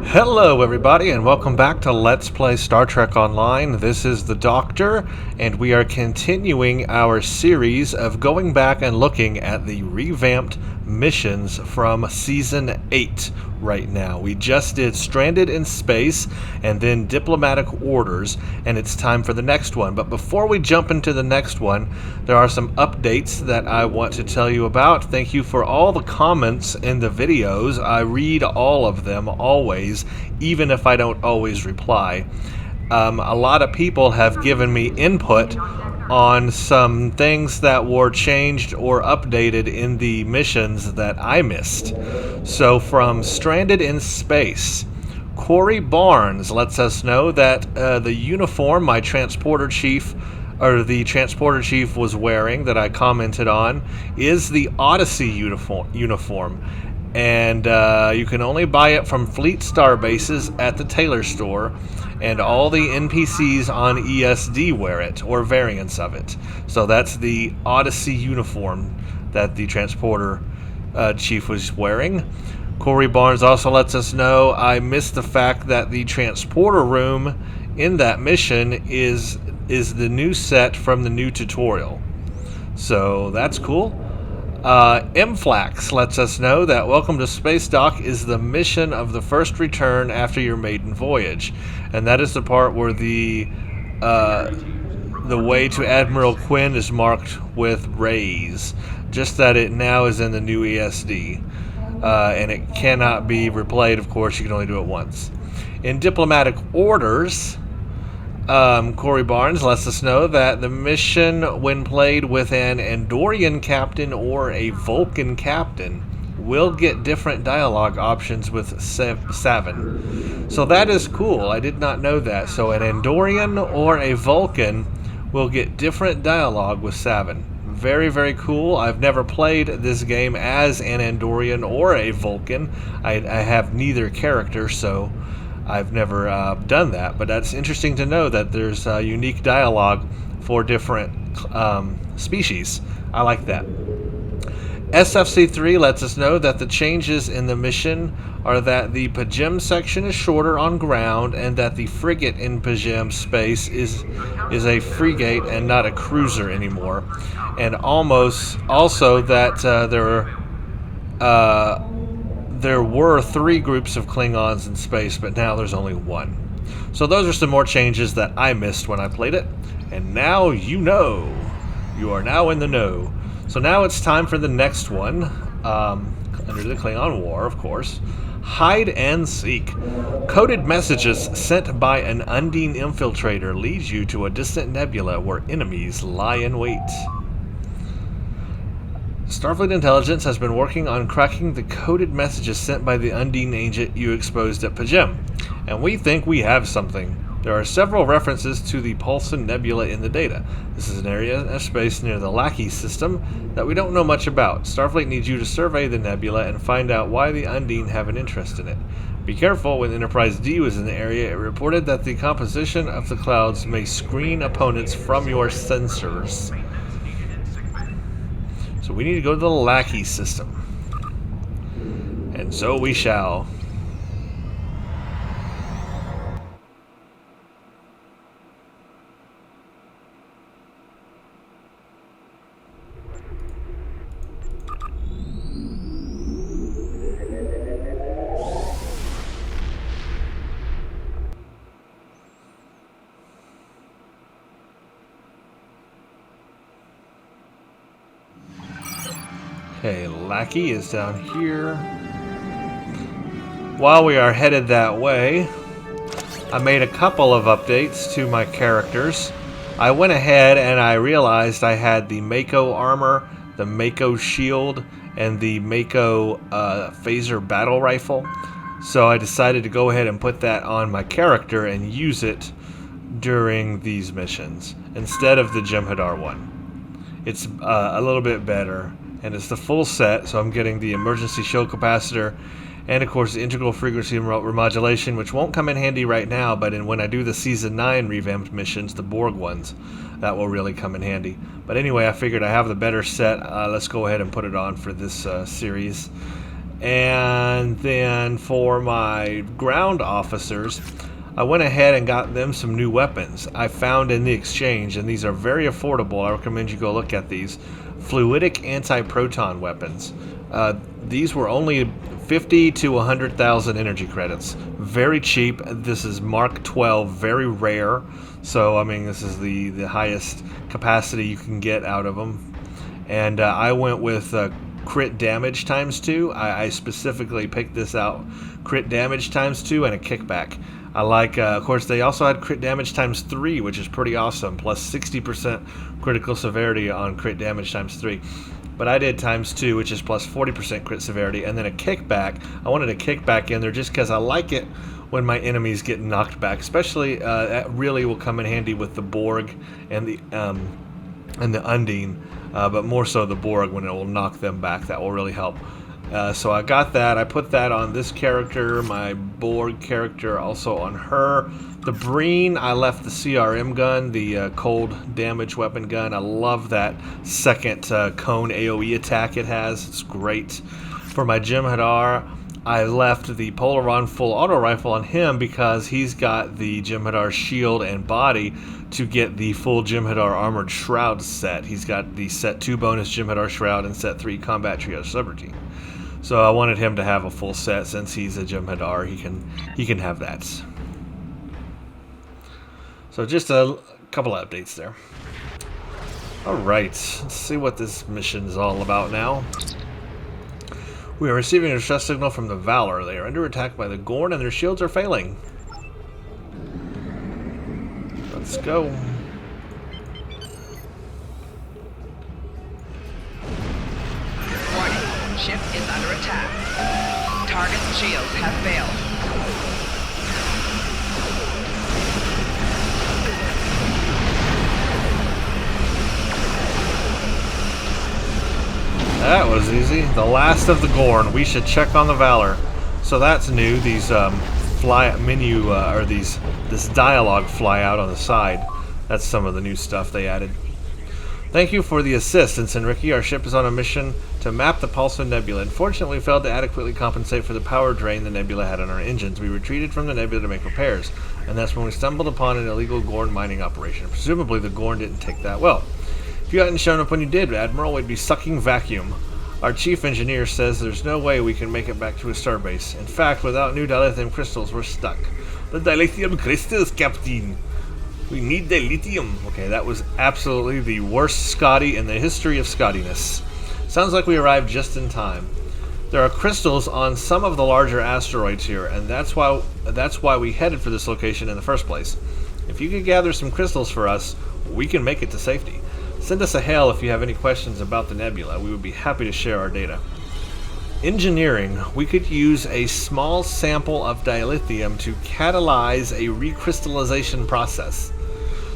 Hello everybody and welcome back to Let's Play Star Trek Online. This is the Doctor and we are continuing our series of going back and looking at the revamped missions from Season 8 right now. We just did Stranded in Space and then Diplomatic Orders, and it's time for the next one. But before we jump into the next one, there are some updates that I want to tell you about. Thank you for all the comments in the videos. I read all of them always, even if I don't always reply. A lot of people have given me input on some things that were changed or updated in the missions that I missed. So from Stranded in Space, Corey Barnes lets us know that the uniform my transporter chief was wearing that I commented on is the Odyssey uniform. And you can only buy it from Fleet Star bases at the Taylor store, and all the NPCs on ESD wear it, or variants of it. So that's the Odyssey uniform that the transporter chief was wearing. Corey Barnes also lets us know I missed the fact that the transporter room in that mission is the new set from the new tutorial. So that's cool. MFlax lets us know that Welcome to Space Dock is the mission of the first return after your maiden voyage, and that is the part where the way to Admiral Quinn is marked with rays, just that it now is in the new ESD, and it cannot be replayed. Of course, you can only do it once. In Diplomatic Orders, Corey Barnes lets us know that the mission, when played with an Andorian captain or a Vulcan captain, will get different dialogue options with Savin. So that is cool. I did not know that. So an Andorian or a Vulcan will get different dialogue with Savin. Very, very cool. I've never played this game as an Andorian or a Vulcan. I have neither character, so I've never done that, but that's interesting to know that there's unique dialogue for different species. I like that. SFC3 lets us know that the changes in the mission are that the Pajem section is shorter on ground, and that the frigate in Pajem space is a frigate and not a cruiser anymore, and also that there were 3 groups of Klingons in space, but now there's only 1. So those are some more changes that I missed when I played it, and now you know. You are now in the know. So now it's time for the next one, under the Klingon War, of course. Hide and Seek. Coded messages sent by an Undine infiltrator lead you to a distant nebula where enemies lie in wait. Starfleet Intelligence has been working on cracking the coded messages sent by the Undine agent you exposed at Pajem, and we think we have something. There are several references to the Pulsar Nebula in the data. This is an area of space near the Lackey system that we don't know much about. Starfleet needs you to survey the nebula and find out why the Undine have an interest in it. Be careful. When Enterprise D was in the area, it reported that the composition of the clouds may screen opponents from your sensors. So we need to go to the Lackey system. And so we shall. Okay, Lackey is down here. While we are headed that way, I made a couple of updates to my characters. I went ahead and I realized I had the Mako armor, the Mako shield, and the Mako phaser battle rifle. So I decided to go ahead and put that on my character and use it during these missions instead of the Jem'Hadar one. It's a little bit better. And it's the full set, so I'm getting the emergency shield capacitor and of course the integral frequency remodulation, which won't come in handy right now, but when I do the Season 9 revamped missions, the Borg ones, that will really come in handy. But anyway, I figured I have the better set. Let's go ahead and put it on for this series. And then for my ground officers, I went ahead and got them some new weapons I found in the exchange, and these are very affordable. I recommend you go look at these. Fluidic anti-proton weapons. These were only 50 to 100,000 energy credits. Very cheap. This is Mark 12, very rare. So, I mean, this is the highest capacity you can get out of them. And I went with crit damage times 2. I specifically picked this out. Crit damage times 2 and a kickback. I like, of course, they also had crit damage times 3, which is pretty awesome. Plus 60% critical severity on crit damage times 3. But I did times 2, which is plus 40% crit severity, and then a kickback. I wanted a kickback in there just because I like it when my enemies get knocked back. Especially, that really will come in handy with the Borg and the Undine, but more so the Borg when it will knock them back. That will really help. So I got that. I put that on this character, my Borg character, also on her. The Breen, I left the CRM gun, the cold damage weapon gun. I love that second cone AoE attack it has. It's great. For my Jem'Hadar, I left the Polaron full auto rifle on him because he's got the Jem'Hadar shield and body to get the full Jem'Hadar armored shroud set. He's got the set 2 bonus Jem'Hadar shroud and set 3 combat trio subroutine. So I wanted him to have a full set since he's a Jem'Hadar. He can have that. So just a couple of updates there. Alright, let's see what this mission is all about now. We are receiving a distress signal from the Valor. They are under attack by the Gorn and their shields are failing. Let's go. Warning, ship is under attack. Target's shields have failed. That was easy. The last of the Gorn. We should check on the Valor. So that's new. These fly menu or this dialogue fly out on the side. That's some of the new stuff they added. Thank you for the assistance, Enrique. Our ship is on a mission to map the Pulsar Nebula. Unfortunately, we failed to adequately compensate for the power drain the nebula had on our engines. We retreated from the nebula to make repairs, and that's when we stumbled upon an illegal Gorn mining operation. Presumably, the Gorn didn't take that well. If you hadn't shown up when you did, Admiral, we'd be sucking vacuum. Our chief engineer says there's no way we can make it back to a starbase. In fact, without new dilithium crystals, we're stuck. The dilithium crystals, Captain. We need dilithium. Okay, that was absolutely the worst Scotty in the history of Scottiness. Sounds like we arrived just in time. There are crystals on some of the larger asteroids here, and that's why we headed for this location in the first place. If you could gather some crystals for us, we can make it to safety. Send us a hail if you have any questions about the nebula. We would be happy to share our data. Engineering, we could use a small sample of dilithium to catalyze a recrystallization process.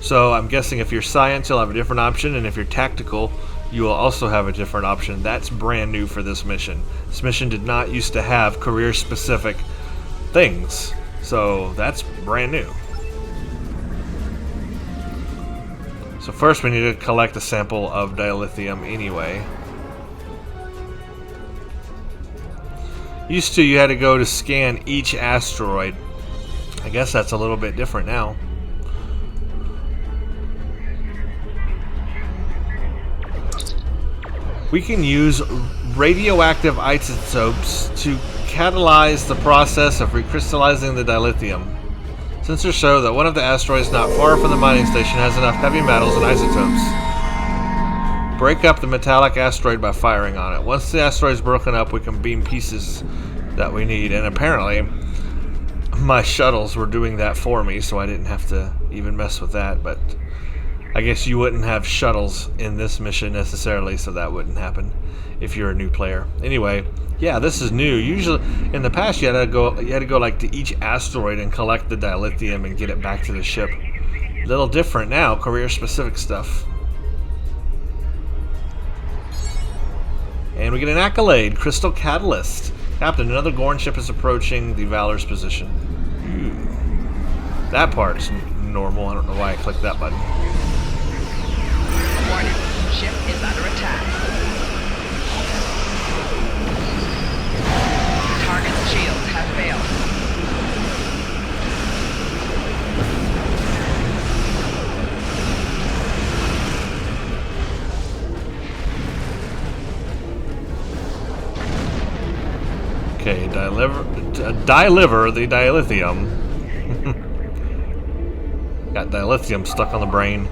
So I'm guessing if you're science, you'll have a different option, and if you're tactical, you will also have a different option. That's brand new for this mission. This mission did not used to have career-specific things, so that's brand new. So first we need to collect a sample of dilithium anyway. Used to you had to go to scan each asteroid. I guess that's a little bit different now. We can use radioactive isotopes to catalyze the process of recrystallizing the dilithium. Sensors show that one of the asteroids not far from the mining station has enough heavy metals and isotopes. Break up the metallic asteroid by firing on it. Once the asteroid is broken up, we can beam pieces that we need. And apparently, my shuttles were doing that for me, so I didn't have to even mess with that. But I guess you wouldn't have shuttles in this mission necessarily, so that wouldn't happen if you're a new player. Anyway, yeah, this is new. Usually, in the past, you had to go like to each asteroid and collect the dilithium and get it back to the ship. A little different now, career-specific stuff. And we get an accolade, Crystal Catalyst. Captain, another Gorn ship is approaching the Valor's position. Ooh. That part is normal. I don't know why I clicked that button. Warning, ship is under attack. Okay, deliver the dilithium. Got dilithium stuck on the brain.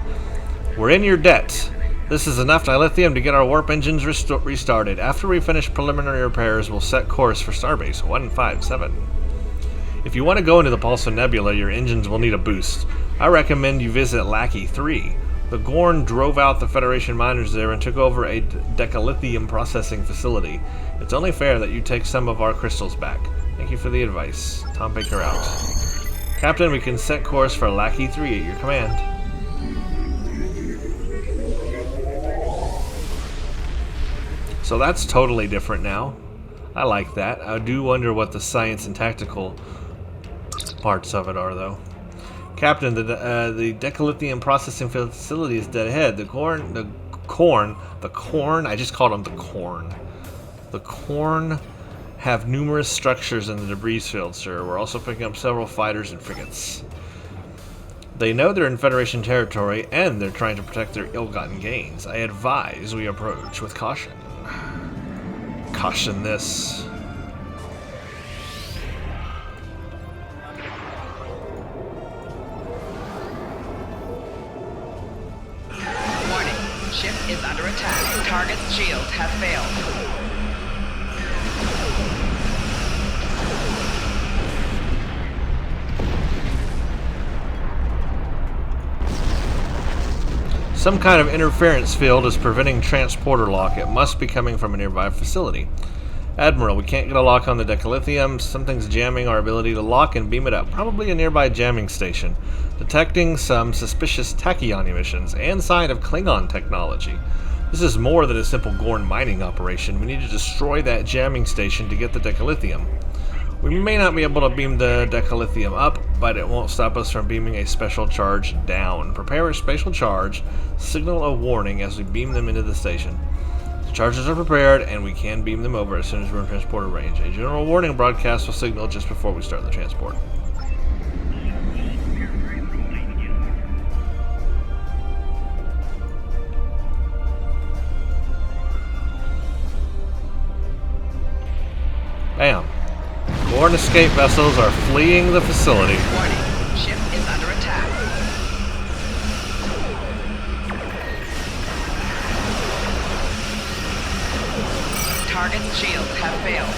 We're in your debt. This is enough dilithium to get our warp engines restarted. After we finish preliminary repairs, we'll set course for Starbase 157. If you want to go into the Pulsar Nebula, your engines will need a boost. I recommend you visit Lackey 3. The Gorn drove out the Federation miners there and took over a decalithium processing facility. It's only fair that you take some of our crystals back. Thank you for the advice. Tom Baker out. Captain, we can set course for Lackey 3 at your command. So that's totally different now. I like that. I do wonder what the science and tactical parts of it are, though. Captain, the decalithium processing facility is dead ahead. The Gorn, I just called them the Corn. The Corn have numerous structures in the debris field, sir. We're also picking up several fighters and frigates. They know they're in Federation territory, and they're trying to protect their ill-gotten gains. I advise we approach with caution. Caution this. Ship is under attack. Target's shields have failed. Some kind of interference field is preventing transporter lock. It must be coming from a nearby facility. Admiral, we can't get a lock on the decalithium. Something's jamming our ability to lock and beam it up. Probably a nearby jamming station. Detecting some suspicious tachyon emissions and sign of Klingon technology. This is more than a simple Gorn mining operation. We need to destroy that jamming station to get the decalithium. We may not be able to beam the decalithium up, but it won't stop us from beaming a special charge down. Prepare a special charge, signal a warning as we beam them into the station. The charges are prepared, and we can beam them over as soon as we're in transporter range. A general warning broadcast will signal just before we start the transport. Bam. Gorn escape vessels are fleeing the facility. Warning. Ship is under attack. Target's shields have failed.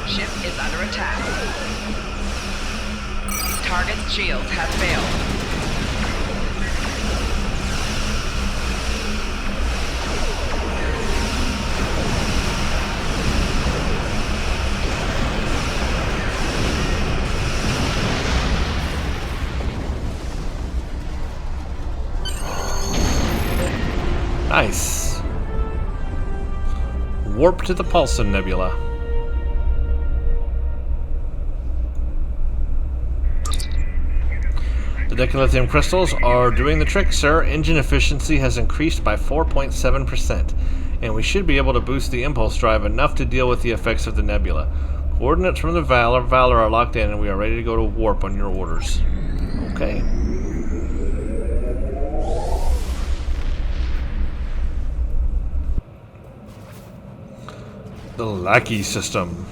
Ship is under attack. Target's shields have failed. Nice. Warp to the Pulsar Nebula. The decalithium crystals are doing the trick, sir. Engine efficiency has increased by 4.7%, and we should be able to boost the impulse drive enough to deal with the effects of the nebula. Coordinates from the Valor are locked in, and we are ready to go to warp on your orders. Okay. The Lackey system.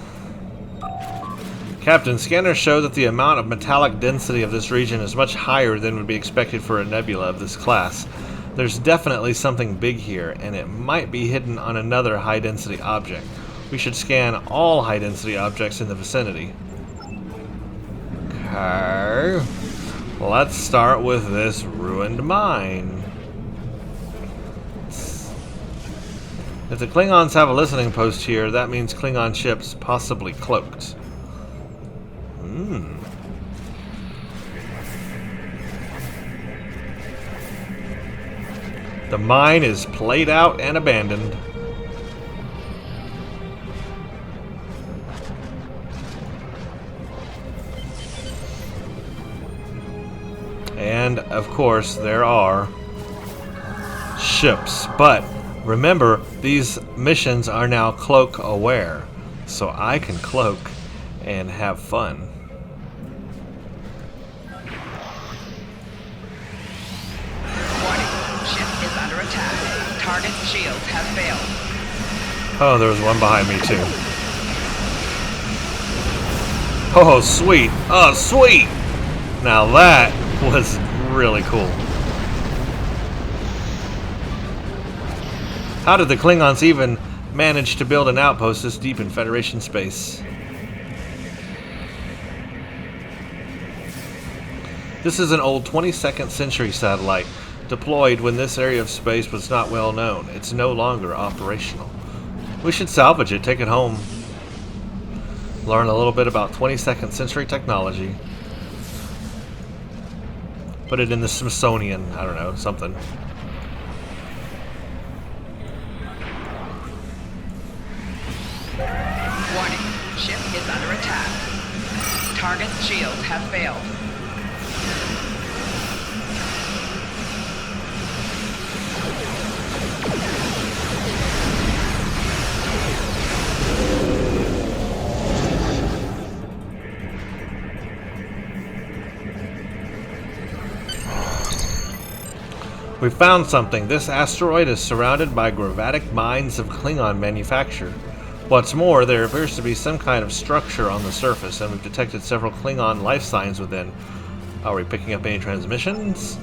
Captain, scanners show that the amount of metallic density of this region is much higher than would be expected for a nebula of this class. There's definitely something big here, and it might be hidden on another high-density object. We should scan all high-density objects in the vicinity. Okay. Let's start with this ruined mine. If the Klingons have a listening post here, that means Klingon ships possibly cloaked. The mine is played out and abandoned. And, of course, there are ships, but Remember, these missions are now cloak aware, so I can cloak and have fun. Warning. Ship is under attack. Target shields have failed. Oh, there was one behind me too. Oh, sweet. Oh, sweet. Now that was really cool. How did the Klingons even manage to build an outpost this deep in Federation space? This is an old 22nd century satellite, deployed when this area of space was not well known. It's no longer operational. We should salvage it, take it home. Learn a little bit about 22nd century technology. Put it in the Smithsonian, I don't know, something. Warning. Ship is under attack. Target shields have failed. We found something. This asteroid is surrounded by gravatic mines of Klingon manufacture. What's more, there appears to be some kind of structure on the surface, and we've detected several Klingon life signs within. Are we picking up any transmissions?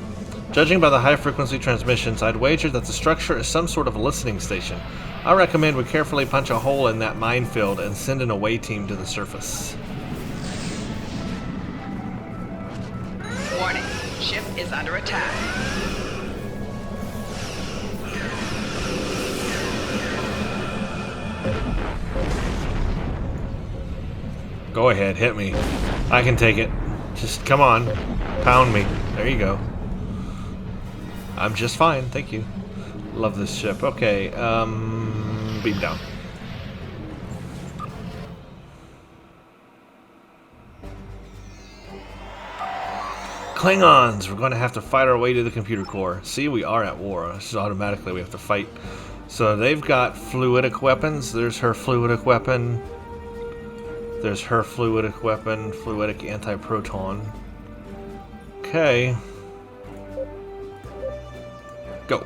Judging by the high-frequency transmissions, I'd wager that the structure is some sort of listening station. I recommend we carefully punch a hole in that minefield and send an away team to the surface. Warning. Ship is under attack. Go ahead, hit me. I can take it. Just come on. Pound me. There you go. I'm just fine, thank you. Love this ship. Okay, beam down. Klingons! We're going to have to fight our way to the computer core. See, we are at war. This is automatically we have to fight. So they've got fluidic weapons. There's her fluidic weapon. There's her fluidic weapon, fluidic anti-proton. Okay. Go.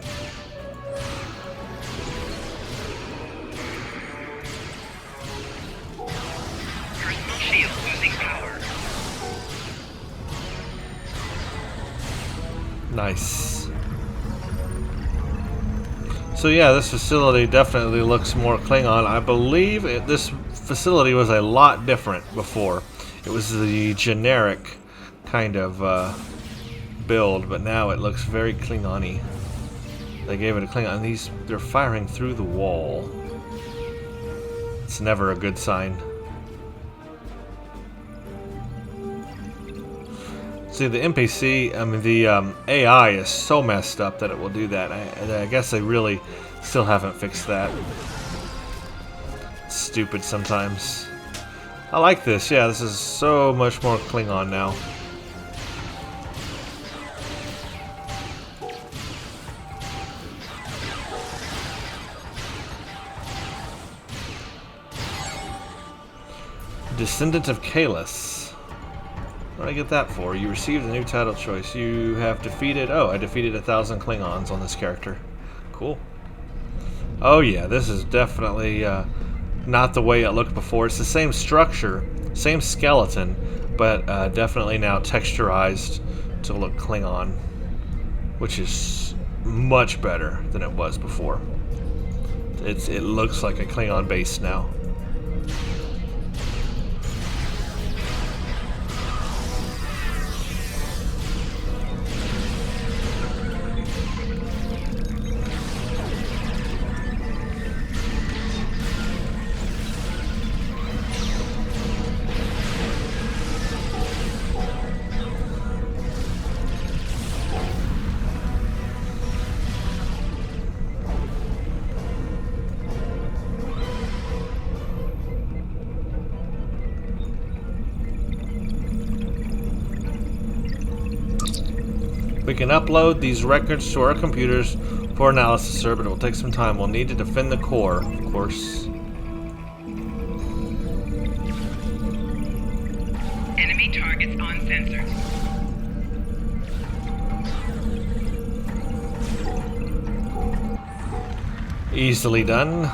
Personal shield losing power. Nice. So yeah, this facility definitely looks more Klingon. I believe this facility was a lot different before. It was the generic kind of build, but now it looks very Klingon-y. They gave it a Klingon. They're firing through the wall. It's never a good sign. See, the NPC, I mean, the AI is so messed up that it will do that. I guess they really still haven't fixed that. It's stupid sometimes. I like this. Yeah, this is so much more Klingon now. Descendant of Kalis. What did I get that for? You received a new title choice. You have defeated... Oh, I defeated 1,000 Klingons on this character. Cool. Oh yeah, this is definitely not the way it looked before. It's the same structure, same skeleton, but definitely now texturized to look Klingon, which is much better than it was before. It looks like a Klingon base now. We can upload these records to our computers Poor analysis, sir, but it will take some time. We'll need to defend the core, of course. Enemy targets on sensors. Easily done.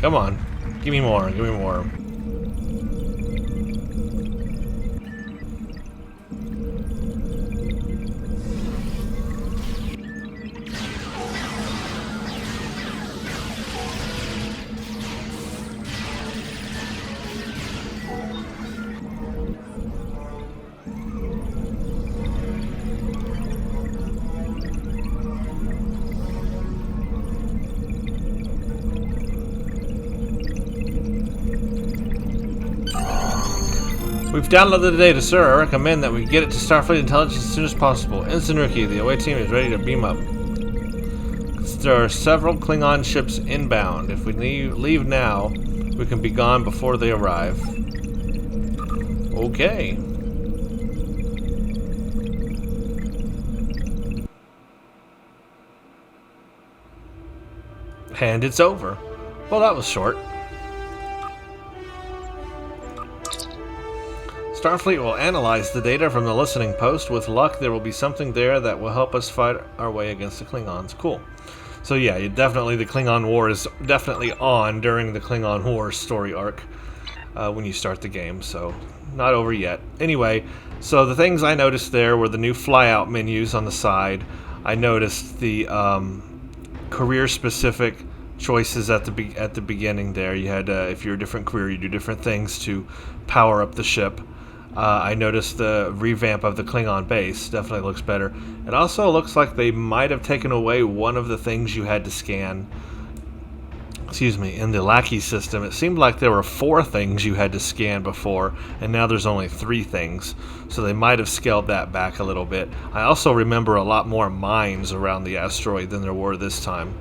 Come on. Give me more. Give me more. We've downloaded the data, sir. I recommend that we get it to Starfleet Intelligence as soon as possible. Ensign Rookie, the away team is ready to beam up. There are several Klingon ships inbound. If we leave now, we can be gone before they arrive. Okay. And it's over. Well, that was short. Starfleet will analyze the data from the listening post. With luck, there will be something there that will help us fight our way against the Klingons. Cool. So yeah, the Klingon War is definitely on during the Klingon War story arc when you start the game, so not over yet. Anyway, so the things I noticed there were the new flyout menus on the side. I noticed the career-specific choices at the beginning there. You had, if you're a different career, you do different things to power up the ship. I noticed the revamp of the Klingon base. Definitely looks better. It also looks like they might have taken away one of the things you had to scan. Excuse me, in the Lackey system. It seemed like there were 4 things you had to scan before, and now there's only 3 things. So they might have scaled that back a little bit. I also remember a lot more mines around the asteroid than there were this time.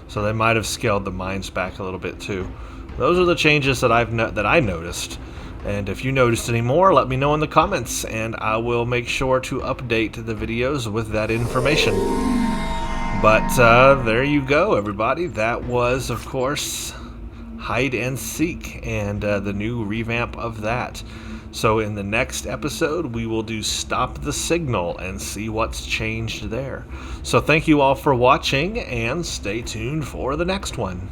So they might have scaled the mines back a little bit too. Those are the changes that I noticed. And if you noticed any more, let me know in the comments, and I will make sure to update the videos with that information. But there you go, everybody. That was, of course, Hide and Seek, and the new revamp of that. So in the next episode, we will do Stop the Signal and see what's changed there. So thank you all for watching, and stay tuned for the next one.